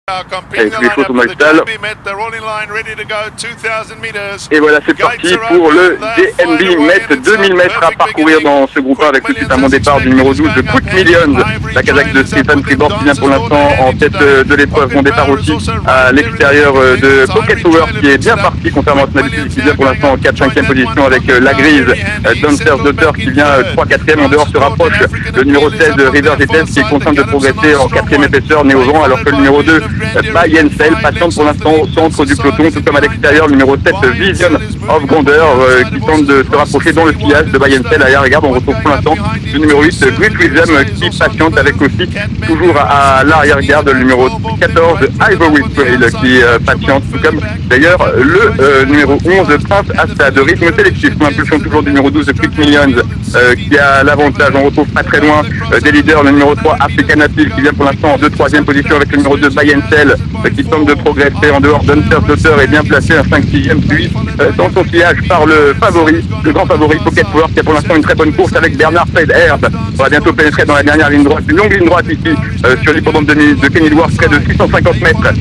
Avec les choses au stal. Et voilà, c'est parti pour le DNB Met, 2000 mètres à parcourir dans ce groupe 1 avec le notamment départ du numéro 12 de Quick Millions, la Kazakh de Stefan Tribord qui vient pour l'instant en tête de l'épreuve. Bon départ aussi à l'extérieur de Pocket Power qui est bien parti contrairement à son habitude, qui vient pour l'instant en 4-5e position avec la grise Dancer's Daughter qui vient 3-4e. En dehors se rapproche le numéro 16 de River GTS qui est contraint de progresser en 4e épaisseur né au vent, alors que le numéro 2 Bayensel patiente pour l'instant au centre du peloton, tout comme à l'extérieur le numéro 7 Vision of Grandeur qui tente de se rapprocher dans le sillage de Bayensel. Derrière, regarde, on retrouve pour l'instant le numéro 8 Great Rhythm qui patiente avec aussi toujours à l'arrière-garde le numéro 14 Ivory Trail qui patiente, tout comme d'ailleurs le numéro 11 Prince Asta de rythme sélectif sous l'impulsion toujours du numéro 12 Quick Millions qui a l'avantage. On retrouve pas très loin des leaders le numéro 3 African Appeal qui vient pour l'instant en 2-3e position avec le numéro 2 Bayensel qui tente de progresser. En dehors, Dancer's Daughter est bien placé, un 5-6e, puis dans son sillage par le favori, le grand favori Pocket Power qui a pour l'instant une très bonne course avec Bernard Fred-Herb. On va bientôt pénétrer dans la dernière ligne droite, une longue ligne droite ici sur l'hippodrome de Kenilworth, près de 650 mètres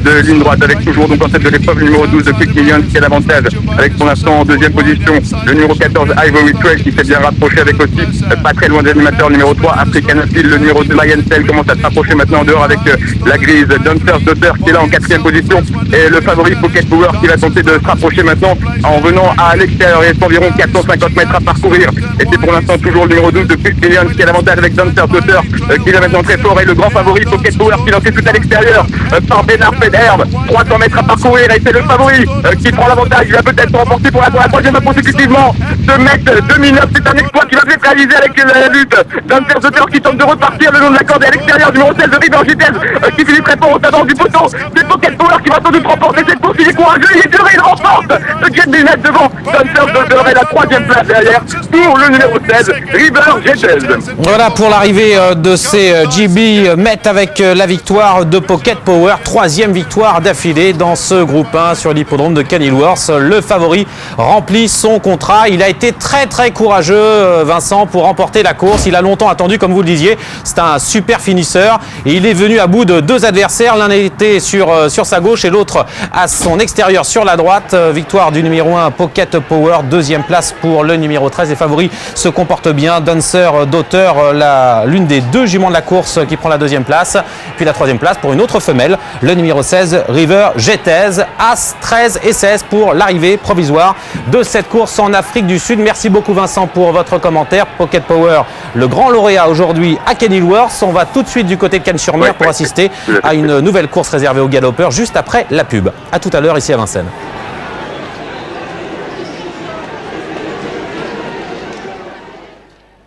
de ligne droite avec toujours donc en tête de l'épreuve le numéro 12 de Quick Millions qui a l'avantage avec pour l'instant en 2e position le numéro 14 Ivory Trail qui s'est bien rapproché avec aussi pas très loin de l'animateur numéro 3 African Appeal. Le numéro 2 Bayensel commence à se rapprocher maintenant en dehors avec la grise Dancer's Daughter qui est là en 4e position et le favori Pocket Power qui va tenter de se rapprocher maintenant en venant à l'extérieur. Il reste environ 450 mètres à parcourir et c'est pour l'instant toujours le numéro 12 de Quick Millions qui a l'avantage avec Dancer's Daughter qui est maintenant très fort et le grand favori Pocket Power qui lancé tout à l'extérieur par Bernard Federer. 300 mètres à parcourir et c'est le favori qui prend l'avantage. Il va peut-être remporter pour la troisième consécutivement ce mètre 2009. C'est un exploit qui va peut-être réaliser avec la lutte. Dancer's Daughter qui tente de repartir le long de la corde et à l'extérieur du numéro 16 de River GTS qui finit très fort au savant du poteau. C'est Pocket Power qui va sans doute remporter cette course. Il est courageux, il est dur et il remporte le Jet Business devant Dancer's Daughter et la 3e place derrière pour le numéro 16 River GTS. Voilà pour l'arrivée de ces GB Met avec la victoire de Pocket Power, 3e victoire d'affilée dans ce groupe 1 sur l'hippodrome de Kenilworth. Le favori remplit son contrat. Il a été très courageux, Vincent, pour remporter la course. Il a longtemps attendu, comme vous le disiez. C'est un super finisseur et il est venu à bout de 2 adversaires. L'un était sur sa gauche et l'autre à son extérieur sur la droite. Victoire du numéro 1 Pocket Power, 2e place pour le numéro 13. Les favoris se comportent bien. Dancer's Daughter, l'une des 2 juments de la course qui prend la 2e place. Puis la 3e place pour une autre femelle, le numéro 16 River GTS. As 13 et 16 pour l'arrivée provisoire de cette course en Afrique du Sud. Merci beaucoup Vincent pour votre commentaire. Pocket Power, le grand lauréat aujourd'hui à Kenilworth. On va tout de suite du côté de Cannes-sur-Mer pour assister à une nouvelle course réservée aux galopeurs juste après la pub. A tout à l'heure ici à Vincennes.